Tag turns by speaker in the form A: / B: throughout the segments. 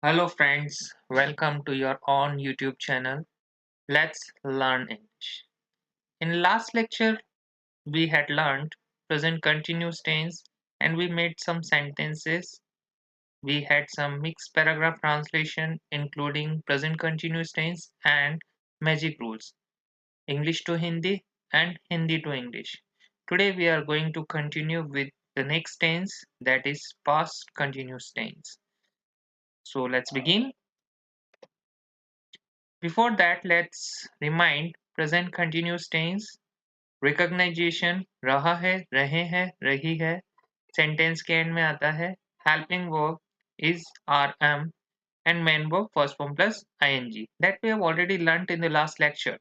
A: Hello friends, welcome to your own YouTube channel. Let's learn English. In last lecture, we had learned present continuous tense and we made some sentences. We had some mixed paragraph translation including present continuous tense and magic rules, English to Hindi and Hindi to English. Today we are going to continue with the next tense, that is past continuous tense. So let's begin. Before that, let's remind present continuous tense, recognition, रहा है, रहे हैं, रही है, sentence के end में आता है, helping verb is RM and main verb first form plus ing. That we have already learnt in the last lecture.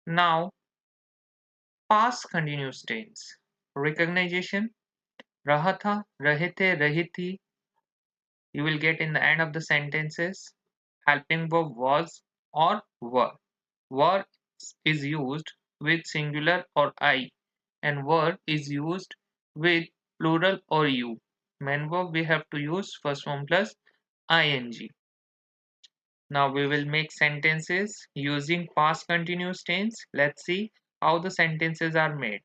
A: Now, past continuous tense, recognition, रहा था, रहे थे, रही थी, you will get in the end of the sentences, helping verb was or were. Were is used with singular or I and were is used with plural or you. Main verb we have to use first form plus ing. Now we will make sentences using past continuous tense. Let's see how the sentences are made.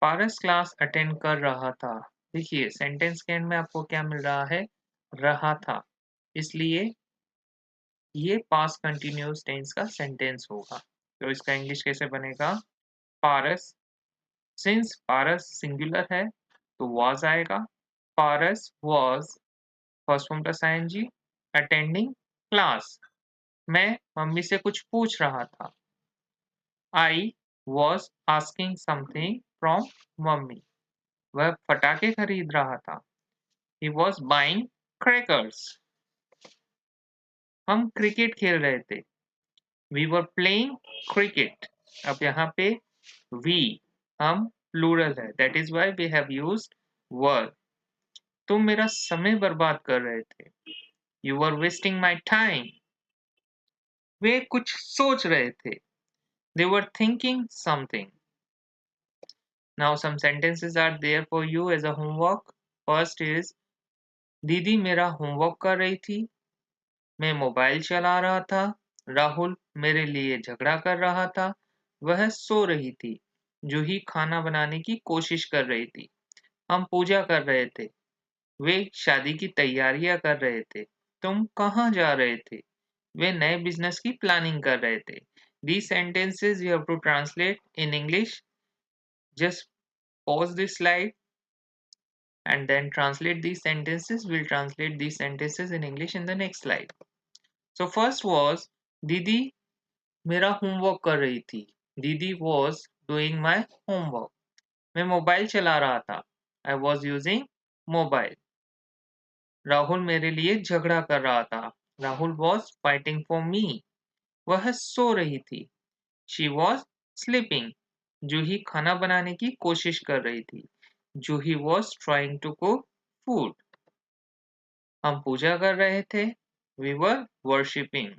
A: Paras class attend कर रहा था. देखिए sentence के and में आपको क्या मिल रहा है, रहा था, इसलिए ये पास्ट कंटिन्यूअस टेंस का सेंटेंस होगा. तो इसका इंग्लिश कैसे बनेगा, पारस, सिंस पारस सिंगुलर है तो वॉज आएगा. Paras was first form plus I N G attending class. मैं मम्मी से कुछ पूछ रहा था. I was asking something from mummy. वह पटाखे खरीद रहा था. He was buying crackers. हम क्रिकेट खेल रहे थे. We were playing cricket. अब यहाँ पे वी हम प्लूरल है, that is why we have used were. तुम मेरा समय बर्बाद कर रहे थे. You were wasting my time. वे कुछ सोच रहे थे. They were thinking something. Now some sentences are there for you as a homework. First is, दीदी मेरा होमवर्क कर रही थी. मैं मोबाइल चला रहा था. राहुल मेरे लिए झगड़ा कर रहा था. वह सो रही थी. जूही खाना बनाने की कोशिश कर रही थी. हम पूजा कर रहे थे. वे शादी की तैयारियां कर रहे थे. तुम कहाँ जा रहे थे? वे नए बिजनेस की प्लानिंग कर रहे थे. These sentences you have to translate in English. Just pause this slide and then translate these sentences. We'll translate these sentences in English in the next slide. So first was, दीदी मेरा homework कर रही थी. दीदी was doing my homework. मैं mobile चला रहा था. I was using mobile. Rahul मेरे लिए झगड़ा कर रहा था. Rahul was fighting for me. वह सो रही थी. She was sleeping. जूही खाना बनाने की कोशिश कर रही थी. जूही was trying to cook food. हम पूजा कर रहे थे. We were worshipping.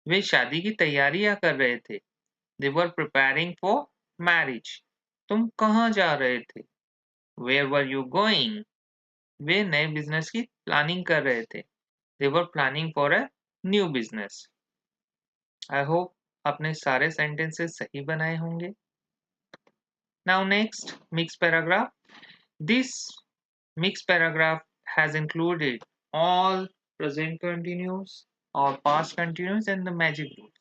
A: वे शादी की तैयारियां कर रहे थे. They were preparing for marriage. तुम कहाँ जा रहे थे? Where were you going? वे नए बिजनेस की प्लानिंग कर रहे थे. They were planning for a new business. I hope आपने सारे sentences सही बनाए होंगे. Now next, mixed paragraph. This mixed paragraph has included all present continuous or past continuous and the magic rules.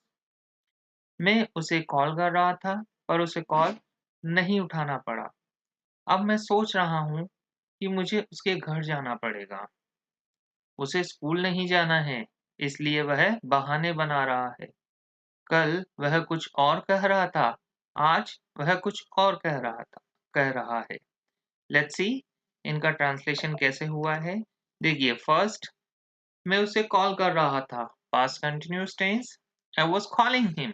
A: मैं उसे कॉल कर रहा था पर उसे कॉल नहीं उठाना पड़ा. अब मैं सोच रहा हूँ कि मुझे उसके घर जाना पड़ेगा. उसे स्कूल नहीं जाना है इसलिए वह बहाने बना रहा है. कल वह कुछ और कह रहा था. आज वह कुछ और कह रहा है. लेट्स सी इनका ट्रांसलेशन कैसे हुआ है. देखिए फर्स्ट, मैं उसे कॉल कर रहा था. Past continuous tense, I was calling him.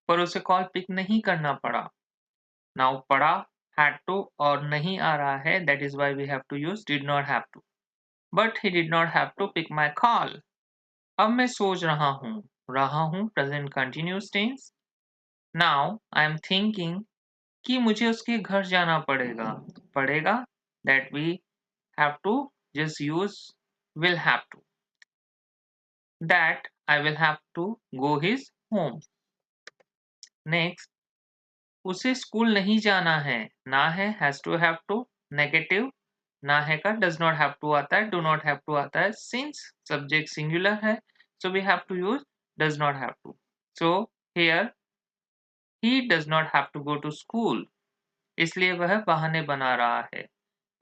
A: पर उसे कॉल पिक नहीं करना पड़ा. नाउ पड़ा, had to और नहीं आ रहा है, that is why we have to use did not have to. But he did not have to pick my call. अब मैं सोच रहा हूँ present continuous tense. Now I am thinking कि मुझे उसके घर जाना पड़ेगा. पड़ेगा, that we have to, just use will have to. That I will have to go his home. Next, उसे स्कूल नहीं जाना है. ना है has to have to. Negative, ना है का does not have to आता है, do not have to आता है. Since subject singular है, so we have to use does not have to. So here he does not have to go to school. इसलिए वह बहाने बना रहा है.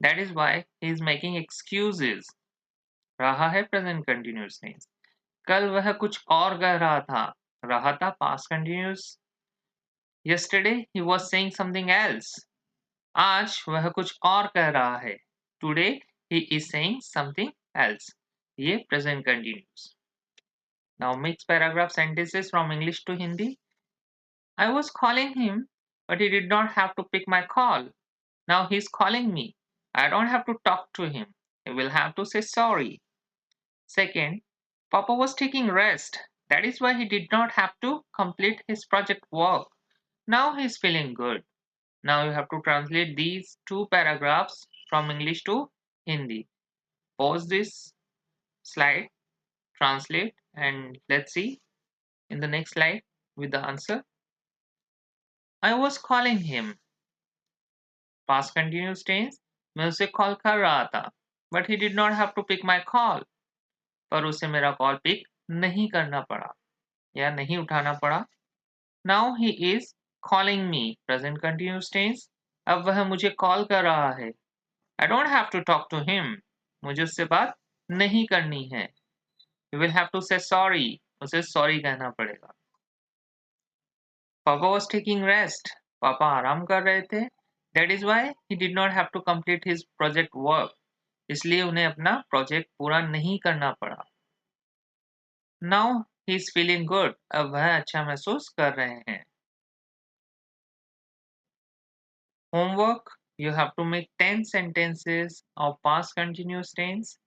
A: That is why he is making excuses. रहा है present continuous tense. कल वह कुछ और कह रहा था. रहा था past continuous. Yesterday he was saying something else. आज वह कुछ और कह रहा है. Today he is saying something else. ये present continuous. Now mix paragraph sentences from English to Hindi. I was calling him, but he did not have to pick my call. Now he's calling me. I don't have to talk to him. He will have to say sorry. Second, Papa was taking rest. That is why he did not have to complete his project work. Now he's feeling good. Now you have to translate these two paragraphs from English to Hindi. Pause this slide, translate, and let's see in the next slide with the answer. I was calling him. Past continuous tense. मैं उसे call कर रहा था. But he did not have to pick my call. पर उसे मेरा call pick नहीं करना पड़ा या नहीं उठाना पड़ा. Now he is calling me. Present continuous tense. अब वह मुझे कॉल कर रहा है. I don't have to talk to him. मुझे उससे बात नहीं करनी है. You will have to say sorry. उसे sorry कहना पड़ेगा. Papa was taking rest. पापा आराम कर रहे थे. That is why he did not have to complete his project work. इसलिए उन्हें अपना प्रोजेक्ट पूरा नहीं करना पड़ा. Now he is feeling good. अब वह अच्छा महसूस कर रहे हैं. Homework. You have to make 10 sentences of past continuous tense.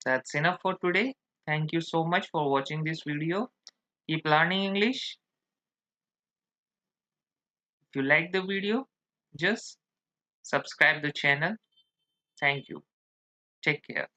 A: That's enough for today. Thank you so much for watching this video. Keep learning English. If you like the video, just subscribe the channel. Thank you. Take care.